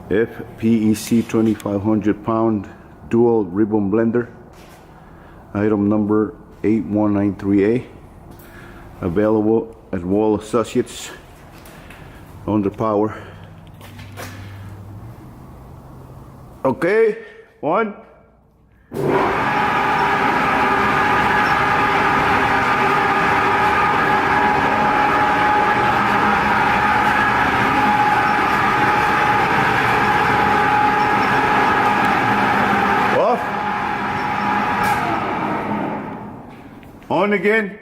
FPEC 2500 pound dual ribbon blender, item number 8193A, available at Wohl Associates, under power. Okay, one. Off. On again.